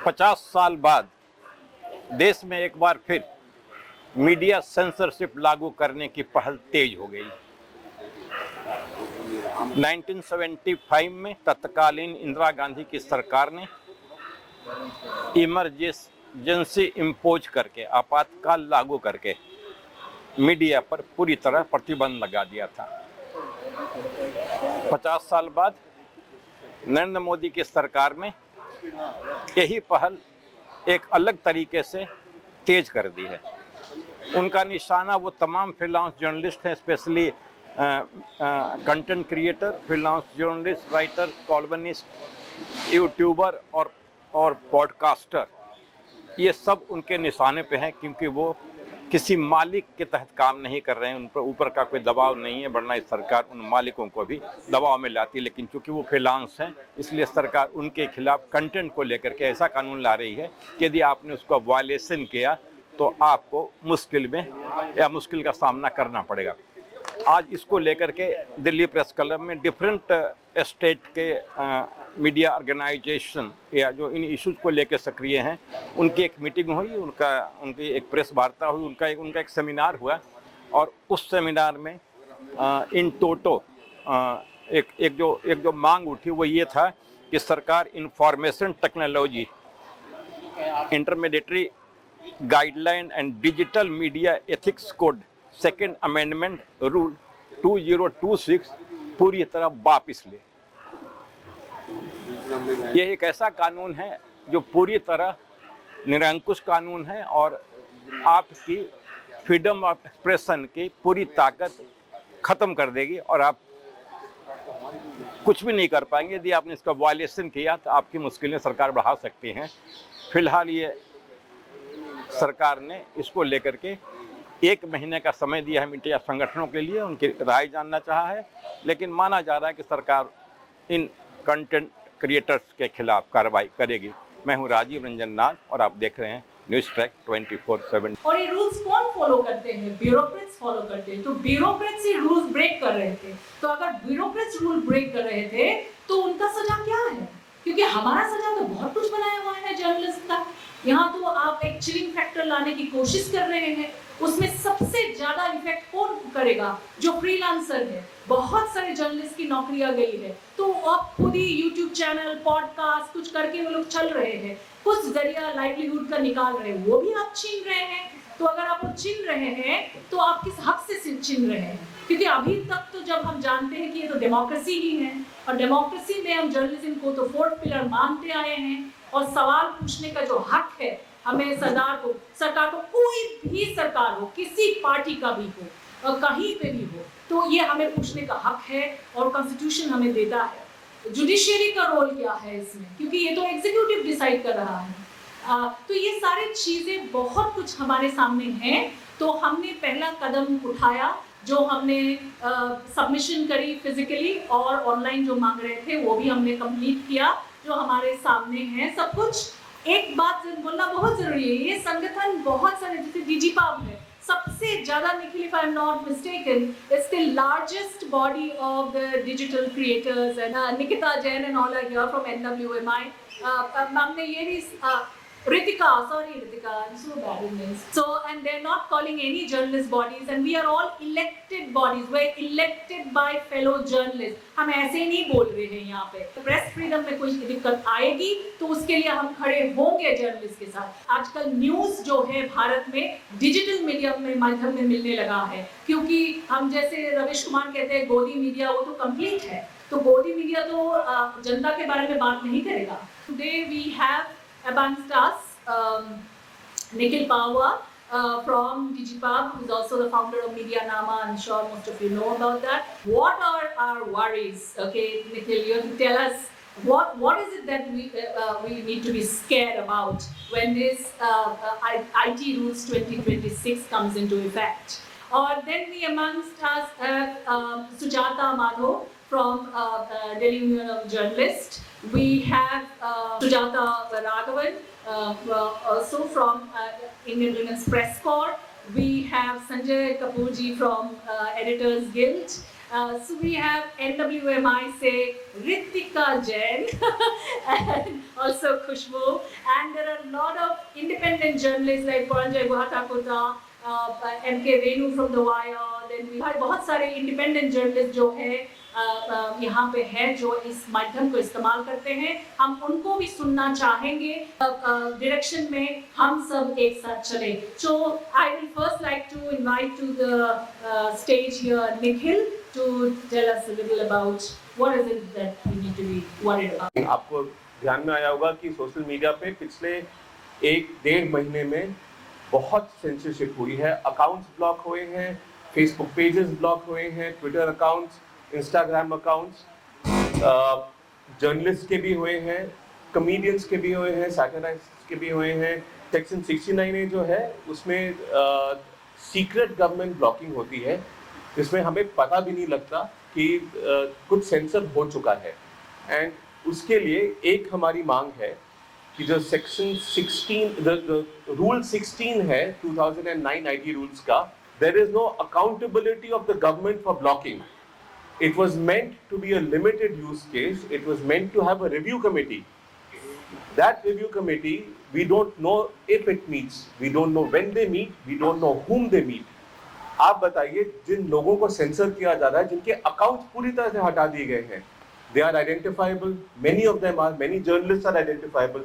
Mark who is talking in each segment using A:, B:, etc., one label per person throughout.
A: 50 साल बाद देश में एक बार फिर मीडिया सेंसरशिप लागू करने की पहल तेज हो गई। 1975 में तत्कालीन इंदिरा गांधी की सरकार ने इमरजेंसी इम्पोज करके, आपातकाल लागू करके मीडिया पर पूरी तरह प्रतिबंध लगा दिया था। 50 साल बाद नरेंद्र मोदी की सरकार ने यही पहल एक अलग तरीके से तेज कर दी है। उनका निशाना वो तमाम फ्रीलांस जर्नलिस्ट हैं, specially content creator, freelance journalist, writer, columnist, YouTuber और पॉडकास्टर, ये सब उनके निशाने पे हैं, क्योंकि वो किसी मालिक के तहत काम नहीं कर रहे हैं, उन पर ऊपर का कोई दबाव नहीं है, वरना इस सरकार उन मालिकों को भी दबाव में लाती है। लेकिन चूंकि वो फ्रीलांस हैं, इसलिए सरकार उनके खिलाफ कंटेंट को लेकर के ऐसा कानून ला रही है कि यदि आपने उसका वायलेशन किया तो आपको मुश्किल का सामना करना पड़ेगा। आज इसको लेकर के दिल्ली प्रेस क्लब में डिफरेंट स्टेट के मीडिया ऑर्गेनाइजेशन या जो इन इश्यूज को लेकर सक्रिय हैं, उनकी एक मीटिंग हुई, उनकी एक प्रेस वार्ता हुई, उनका एक सेमिनार हुआ। और उस सेमिनार में इन टोटो एक जो मांग उठी वो ये था कि सरकार information technology intermediary guideline and digital media ethics code second amendment rule 2026 पूरी तरह वापस ले। ये एक ऐसा कानून है जो पूरी तरह निरंकुश कानून है और आपकी फ्रीडम ऑफ एक्सप्रेशन की पूरी ताकत ख़त्म कर देगी और आप कुछ भी नहीं कर पाएंगे। यदि आपने इसका वायलेशन किया तो आपकी मुश्किलें सरकार बढ़ा सकती हैं। फिलहाल ये सरकार ने इसको लेकर के 1 महीने का समय दिया है मीडिया संगठनों के लिए, उनकी राय जानना चाहा है, लेकिन माना जा रहा है कि सरकार इन कंटेंट क्रिएटर्स के खिलाफ कार्रवाई करेगी। मैं हूं राजीव रंजन नाथ और आप देख रहे हैं न्यूज़ ट्रैक 24/7।
B: और ये रूल्स कौन फॉलो करते हैं? ब्यूरोक्रेट्स फॉलो करते हैं। तो ब्यूरोक्रेट्स ही रूल्स ब्रेक कर रहे थे। तो अगर ब्यूरोक्रेट्स रूल ब्रेक कर रहे थे तो उनका सजा क्या है? क्योंकि हमारा सजा तो बहुत कुछ बनाया हुआ है जर्नलिस्ट का। यहाँ तो आप एक चिलिंग फैक्टर लाने की कोशिश कर रहे हैं। उसमें सबसे ज्यादा इफेक्ट कौन करेगा? जो फ्रीलांसर है। बहुत सारे जर्नलिस्ट की नौकरियां गई है, तो आप खुद ही यूट्यूब चैनल, पॉडकास्ट कुछ करके वो लोग चल रहे हैं, कुछ जरिया लाइवलीहुड का निकाल रहे हैं, वो भी आप छीन रहे हैं। तो अगर आप वो छीन रहे हैं तो आप किस हक से छीन रहे हैं? क्योंकि अभी तक तो जब हम जानते हैं कि ये तो डेमोक्रेसी ही है और डेमोक्रेसी में हम जर्नलिज्म को तो 4th पिलर मानते आए हैं और सवाल पूछने का जो हक है हमें सरकार को कोई भी सरकार हो, किसी पार्टी का भी हो और कहीं पे भी हो, तो ये हमें पूछने का हक है और कॉन्स्टिट्यूशन हमें देता है। जुडिशियरी का रोल क्या है इसमें? क्योंकि ये तो एग्जीक्यूटिव डिसाइड कर रहा है। तो ये सारी चीजें बहुत कुछ हमारे सामने हैं। तो हमने पहला कदम उठाया, जो हमने सबमिशन करी फिजिकली और ऑनलाइन जो मांग रहे थे वो भी हमने कंप्लीट किया, जो हमारे सामने है सब कुछ। एक बात बोलना बहुत जरूरी है, ये संगठन बहुत सारे, जैसे DigiPub है, सबसे ज्यादा, Nikhil if I'm not mistaken, it's the largest body of the digital creators, and Nikita Jain and all are here from NWMI. हमने ये भी Ritika, I'm so bad in names. So, and they're not calling any journalist bodies, and we are all elected bodies. We're elected by fellow journalists. हम ऐसे नहीं बोल रहे हैं यहाँ पे। प्रेस फ्रीडम में कोई दिक्कत आएगी तो उसके लिए हम खड़े होंगे जर्नलिस्ट के साथ। आजकल न्यूज़ जो है भारत में डिजिटल मीडिया में माध्यम में मिलने लगा है, क्योंकि हम जैसे रविश कुमार कहते हैं गोदी मीडिया, वो तो कंप्लीट है। तो गोदी मीडिया तो जनता के बारे में बात नहीं करेगा। Today we have amongst us Nikhil Pahwa from DigiPub, who is also the founder of Medianama. I'm sure most of you know about that. What are our worries? Okay, Nikhil, you have to tell us what is it that we need to be scared about when this IT Rules 2026 comes into effect. Or then we amongst us have Sujata Madho from Delhi Union of Journalists. We have Sujata Raghavan, also from Indian Women's Press Corps. We have Sanjay Kapoorji from Editors Guild. So we have NWMI say Ritika Jain and also Khushbu, and there are a lot of independent journalists like Paranjay Guhatakota, MK Renu from The Wire, then we have बहुत सारे independent journalists जो हैं यहाँ पे हैं जो इस माध्यम को इस्तेमाल करते हैं, हम उनको भी सुनना चाहेंगे डायरेक्शन में हम सब एक साथ चले. So I will first like to invite to the stage here Nikhil to tell us a little about what is it that we need to be worried about.
C: आपको ध्यान में आया होगा कि सोशल मीडिया पे पिछले 1-1.5 महीने में बहुत सेंसरशिप हुई है. अकाउंट्स ब्लॉक हुए हैं, फेसबुक पेजेस ब्लॉक हुए हैं, Twitter accounts, Instagram accounts, journalist के भी हुए हैं, कॉमेडियंस के भी हुए हैं, सैटिराइस्ट्स के भी हुए हैं. सेक्शन 69A जो है उसमें सीक्रेट गवर्नमेंट ब्लॉकिंग होती है, जिसमें हमें पता भी नहीं लगता कि कुछ सेंसर हो चुका है. एंड उसके लिए एक हमारी मांग है कि जो सेक्शन 16 रूल 16 है 2009 आईटी रूल्स का, there is no accountability of the government for blocking. It was meant to be a limited use case. It was meant to have a review committee. That review committee, we don't know if it meets. We don't know when they meet. We don't know whom they meet. आप बताइए, जिन लोगों को sensor किया जा रहा है, जिनके accounts पूरी तरह से हटा दिए गए हैं, they are identifiable. Many of them are. Many journalists are identifiable.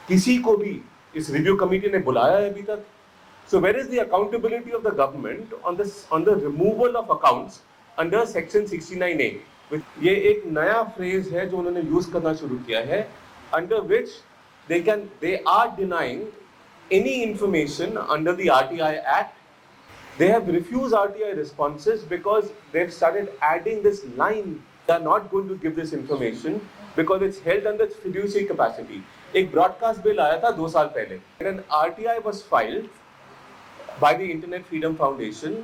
C: किसी को भी इस review committee ने बुलाया है अभी तक. So where is the accountability of the government on the removal of accounts under section 69A? ये एक नया फ्रेज है जो उन्होंने यूज करना शुरू किया है, under which they are denying any information under the RTI Act. They have refused RTI responses because they've started adding this line. They are not going to give this information because it's held under fiduciary capacity. एक broadcast bill आया था 2 साल पहले. When RTI was filed by the Internet Freedom Foundation,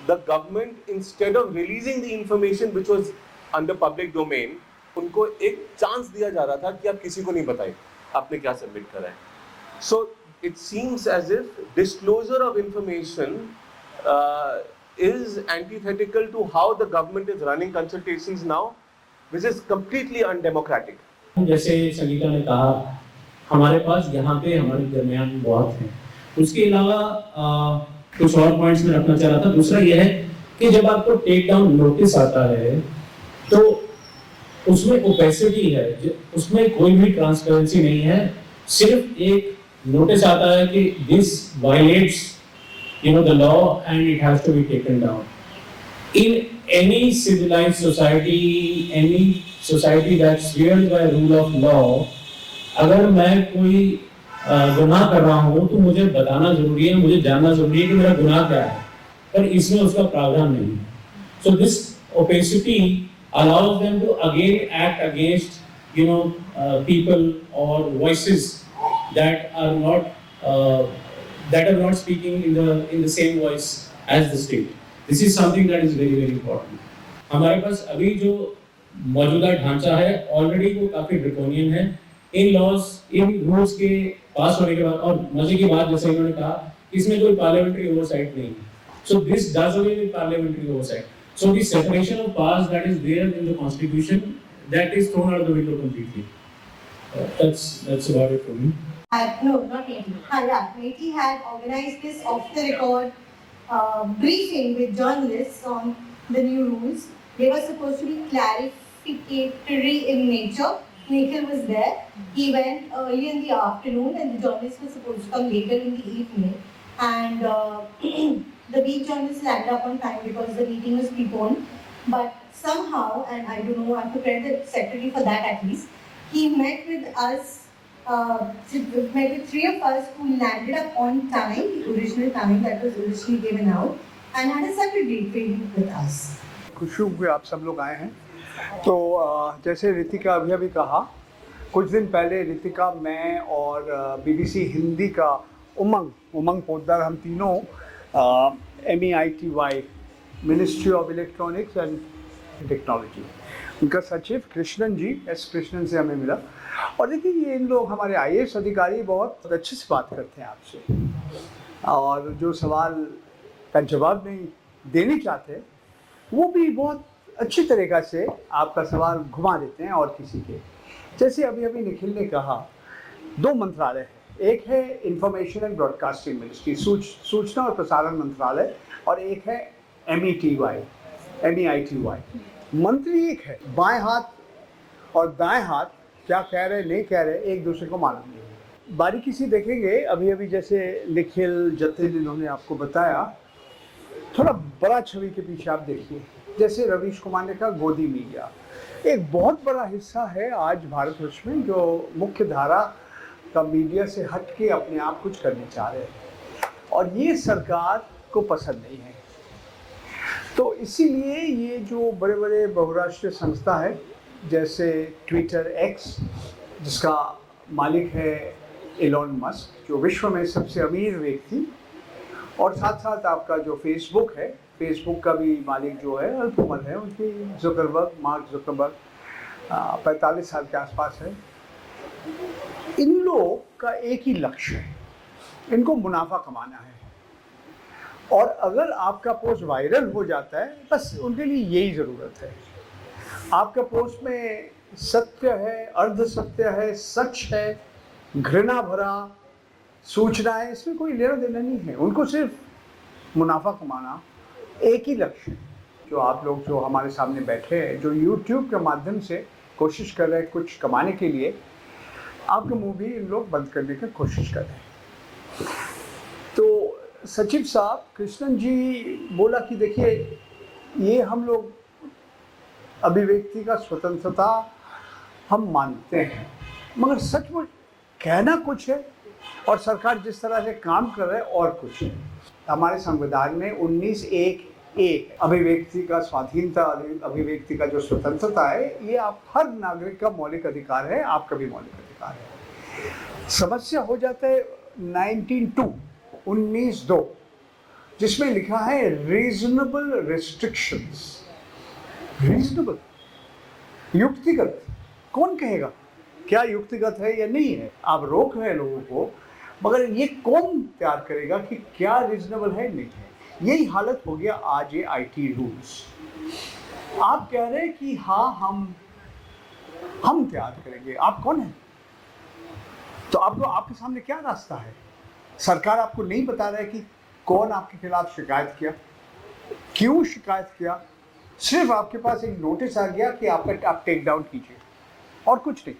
C: the government, instead of releasing the information which was under public domain, उनको एक chance दिया जा रहा था कि आप किसी को नहीं बताइए आपने क्या सबमिट करा है. So it seems as if disclosure of information is antithetical to how the government is running consultations now, which is completely undemocratic.
D: जैसे संगीता ने कहा, हमारे पास यहाँ पे हमारे दरमियान बहुत हैं. उसके अलावा कुछ और पॉइंट्स में रखना चाह रहा था. दूसरा यह है कि जब आपको टेक डाउन नोटिस आता है तो उसमें ओपेसिटी है, उसमें कोई भी ट्रांसपेरेंसी नहीं है. सिर्फ एक नोटिस आता है कि this violates the law and it has to be taken down. In any civilised society, any society that's ruled by rule of law, अगर मैं कोई गुनाह कर रहा हूँ तो मुझे बताना जरूरी है, मुझे जानना जरूरी है कि मेरा गुनाह क्या है, पर इसमें उसका प्रावधान नहीं है. So this opacity allows them to again act against people or voices that are not speaking in the same voice as the state. This is something that is very very important. हमारे पास अभी जो मौजूदा ढांचा है already वो काफी draconian है. In laws, in rules के पास होने के बाद, और मजे की बात जैसे इन्होंने कहा, इसमें कोई पार्लियामेंट्री ओवरसाइट नहीं है. So this does away with parliamentary oversight. So the separation of powers that is there in the constitution, that is thrown out of the window completely. That's about it for me.
E: No, not Neti. Neti had organized this off-the-record briefing with journalists on the new rules. They were supposed to be clarificatory in nature. Nikhil was there. He went early in the afternoon, and the journalists were supposed to come later in the evening. And the week journalists landed up on time because the meeting was preponed. But somehow, and I don't know, I have to credit the secretary for that at least, he met with us, met with 3 of us who landed up on time, the original time that was originally given out, and had a separate briefing with us.
F: खुशी हुई आप सब लोग आए हैं. तो जैसे रितिका अभी कहा, कुछ दिन पहले रितिका, मैं और BBC हिंदी का उमंग पोद्दार, हम तीनों MEITY ministry of electronics and technology, उनका सचिव कृष्णन जी, S कृष्णन से हमें मिला. और देखिए, ये इन लोग हमारे IAS अधिकारी बहुत अच्छे से बात करते हैं आपसे, और जो सवाल का जवाब नहीं देने चाहते वो भी बहुत अच्छी तरीक़ा से आपका सवाल घुमा देते हैं और किसी के। जैसे अभी अभी निखिल ने कहा, 2 मंत्रालय है, एक है इंफॉर्मेशन एंड ब्रॉडकास्टिंग मिनिस्ट्री, सूचना और प्रसारण मंत्रालय, और एक है MEITY। मंत्री एक है, बाएं हाथ और दाएं हाथ क्या कह रहे नहीं कह रहे एक दूसरे को मालूम नहीं है। बारीकी से देखेंगे, अभी अभी जैसे निखिल जतिन इन्होंने आपको बताया, थोड़ा बड़ा छवि के पीछे आप देखिए। जैसे रवीश कुमार ने कहा गोदी मीडिया एक बहुत बड़ा हिस्सा है आज भारतवर्ष में, जो मुख्य धारा का मीडिया से हट के अपने आप कुछ करने चाह रहे हैं, और ये सरकार को पसंद नहीं है। तो इसीलिए ये जो बड़े बड़े बहुराष्ट्रीय संस्था है, जैसे ट्विटर एक्स, जिसका मालिक है एलोन मस्क, जो विश्व में सबसे अमीर व्यक्ति, और साथ साथ आपका जो फेसबुक है, फेसबुक का भी मालिक जो है अल्प उम्र है उनकी, मार्क जुकरबर्ग, 45 साल के आसपास है। इन लोगों का एक ही लक्ष्य है, इनको मुनाफा कमाना है, और अगर आपका पोस्ट वायरल हो जाता है, बस उनके लिए यही ज़रूरत है। आपका पोस्ट में सत्य है, अर्ध सत्य है, सच है, घृणा भरा सूचना है, इसमें कोई लेना देना नहीं है। उनको सिर्फ मुनाफा कमाना एक ही लक्ष्य है। जो आप लोग जो हमारे सामने बैठे हैं, जो YouTube के माध्यम से कोशिश कर रहे हैं कुछ कमाने के लिए, आपके मुंह भी इन लोग बंद करने की कोशिश कर रहे हैं। तो सचिव साहब कृष्णन जी बोला कि देखिए, ये हम लोग अभिव्यक्ति का स्वतंत्रता हम मानते हैं, मगर सचमुच कहना कुछ है और सरकार जिस तरह से काम कर रहा है और कुछ है। हमारे संविधान में 19(1)(a) अभिव्यक्ति का स्वाधीनता, अभिव्यक्ति का जो स्वतंत्रता है, ये आप हर नागरिक का मौलिक अधिकार है, आपका भी मौलिक अधिकार है। समस्या हो जाता है 19(2) जिसमें लिखा है रीजनेबल रिस्ट्रिक्शंस। रीजनेबल, युक्तिगत, कौन कहेगा क्या युक्तिगत है या नहीं है? आप रोक रहे हैं लोगों को, मगर ये कौन तैयार करेगा कि क्या रीजनेबल है नहीं है? यही हालत हो गया आज ये IT रूल्स। आप कह रहे हैं कि हाँ हम तैयार करेंगे, आप कौन है? तो आपके सामने क्या रास्ता है? सरकार आपको नहीं बता रहा है कि कौन आपके खिलाफ शिकायत किया, क्यों शिकायत किया। सिर्फ आपके पास एक नोटिस आ गया कि आप टेक डाउन कीजिए, और कुछ नहीं।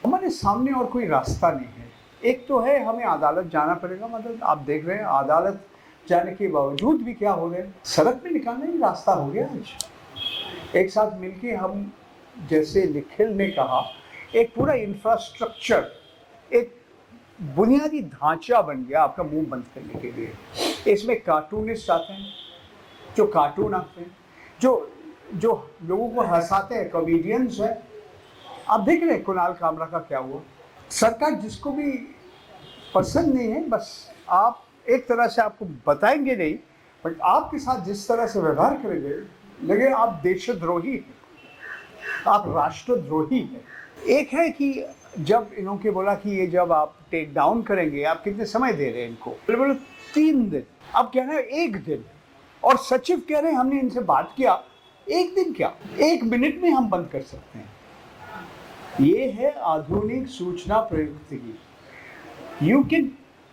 F: हमारे सामने और कोई रास्ता नहीं है। एक तो है हमें अदालत जाना पड़ेगा, मतलब आप देख रहे हैं अदालत जाने के बावजूद भी क्या हो गए, सड़क पे निकालने ही रास्ता हो गया। आज एक साथ मिलके हम, जैसे निखिल ने कहा, एक पूरा इंफ्रास्ट्रक्चर, एक बुनियादी ढांचा बन गया आपका मुंह बंद करने के लिए। इसमें कार्टूनिस्ट आते हैं, जो कार्टून आते हैं, जो लोगों को हंसाते हैं, कॉमेडियंस हैं। आप देख रहे हैं कुणाल कामरा का क्या हुआ। सरकार जिसको भी पसंद नहीं है, बस आप एक तरह से आपको बताएंगे नहीं, बट आपके साथ जिस तरह से व्यवहार करेंगे, लगे आप देशद्रोही हैं, आप राष्ट्रद्रोही हैं। एक है कि जब इन्होंने बोला कि ये जब आप टेक डाउन करेंगे, आप कितने समय दे रहे हैं इनको? बोले 3 दिन। अब कह रहे हैं 1 दिन, और सचिव कह रहे हैं हमने इनसे बात किया। 1 दिन क्या, 1 मिनट में हम बंद कर सकते हैं। ये है आधुनिक सूचना प्रयुक्ति। You can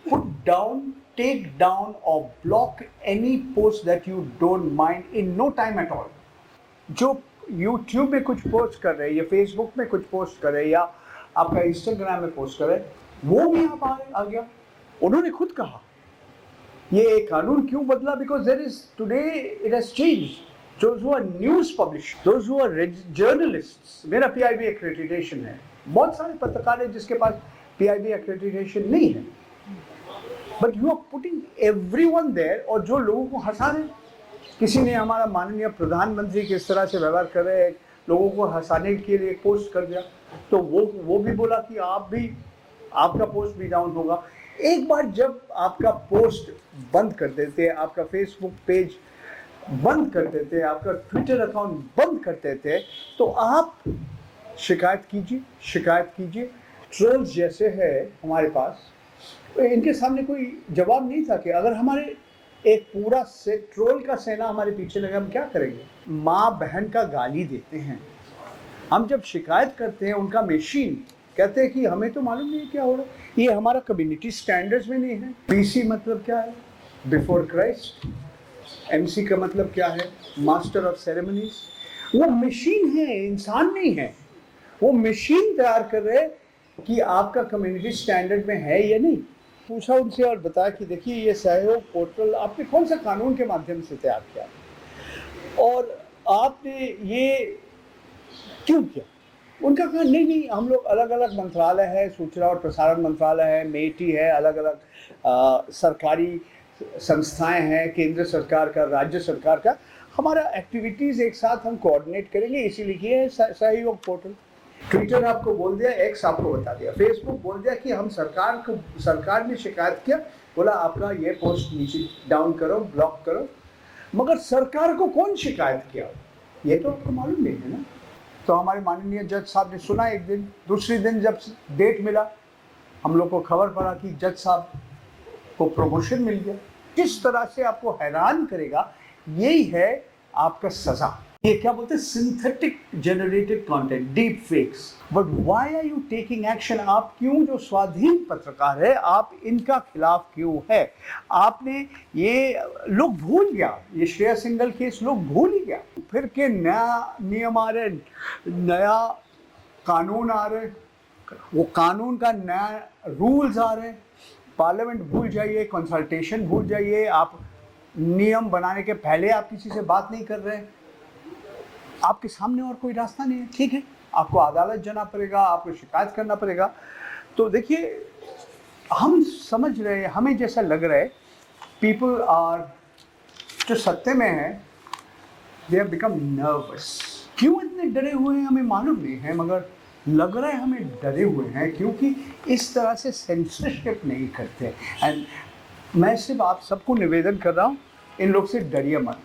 F: put down, take down और block any post that you don't mind in no time at all. जो YouTube में कुछ पोस्ट कर रहे हैं, या फेसबुक में कुछ पोस्ट कर रहे हैं, या आपका इंस्टाग्राम में पोस्ट कर रहे हैं, वो भी यहाँ पर आ गया। उन्होंने खुद कहा ये कानून क्यों बदला, because there is today it has changed. Those who are news publishers, those who are journalists, मेरा PIB accreditation है। बहुत सारे पत्रकार हैं जिसके पास PIB accreditation नहीं है, but you are putting everyone there, और जो लोगों को हंसा रहे। किसी ने हमारा माननीय प्रधानमंत्री किस तरह से व्यवहार कर रहे हैं, लोगों को हंसाने के लिए पोस्ट कर दिया, तो वो भी बोला कि आपका पोस्ट भी डाउन होगा। एक बार जब आपका पोस्ट बंद कर देते, आपका फेसबुक पेज बंद कर देते, आपका ट्विटर अकाउंट बंद कर देते, तो आप शिकायत कीजिए। ट्रोल्स जैसे है हमारे पास, इनके सामने कोई जवाब नहीं था कि अगर हमारे एक पूरा से ट्रोल का सेना हमारे पीछे लगा, हम क्या करेंगे? माँ बहन का गाली देते हैं, हम जब शिकायत करते हैं उनका मशीन कहते हैं कि हमें तो मालूम नहीं है क्या हो रहा है, ये हमारा कम्युनिटी स्टैंडर्ड्स में नहीं है। बीसी मतलब क्या है? Before Christ. एमसी का मतलब क्या है? Master of ceremonies. वो मशीन है, इंसान नहीं है। वो मशीन तैयार कर रहे कि आपका कम्युनिटी स्टैंडर्ड में है या नहीं। पूछा उनसे और बताया कि देखिए ये सहयोग पोर्टल आपने कौन सा कानून के माध्यम से तैयार किया और आपने ये क्यों किया? उनका कहा नहीं हम लोग अलग अलग मंत्रालय है, सूचना और प्रसारण मंत्रालय है, मेटी है, अलग अलग सरकारी संस्थाएं हैं, केंद्र सरकार का, राज्य सरकार का, हमारा एक्टिविटीज़ एक साथ हम कोऑर्डिनेट करेंगे, इसीलिए किए है सहयोग पोर्टल। ट्विटर आपको बोल दिया, एक्स आपको बता दिया, फेसबुक बोल दिया कि हम सरकार ने शिकायत किया, बोला आपका ये पोस्ट नीचे डाउन करो, ब्लॉक करो, मगर सरकार को कौन शिकायत किया ये तो आपको मालूम नहीं है ना। तो हमारे माननीय जज साहब ने सुना एक दिन, दूसरे दिन जब डेट मिला हम लोग को खबर पड़ा कि जज साहब को प्रमोशन मिल गया। किस तरह से आपको हैरान करेगा, यही है आपका सजा। ये क्या बोलते हैं? Synthetic generated content, deep fakes. But why are you taking action? आप क्यों, जो स्वाधीन पत्रकार है, आप इनका खिलाफ क्यों है? आपने ये लोग भूल गया, ये श्रेया सिंगल केस लोग भूल ही गया। फिर के नया नियम आ रहे, नया कानून आ रहे, वो कानून का नया रूल्स आ रहे, पार्लियामेंट भूल जाइए, कंसल्टेशन भूल जाइए, आप नियम बनाने के पहले आप किसी से बात नहीं कर रहे, आपके सामने और कोई रास्ता नहीं है। ठीक है, आपको अदालत जाना पड़ेगा, आपको शिकायत करना पड़ेगा। तो देखिए, हम समझ रहे हैं, हमें जैसा लग रहा है, पीपल आर, जो सत्ते में है, दे हैव बिकम नर्वस। क्यों इतने डरे हुए हैं हमें मालूम नहीं है, मगर लग रहा है हमें डरे हुए हैं, क्योंकि इस तरह से सेंसरशिप नहीं करते। एंड मैं सिर्फ आप सबको निवेदन कर रहा हूँ, इन लोग से डरिए मत।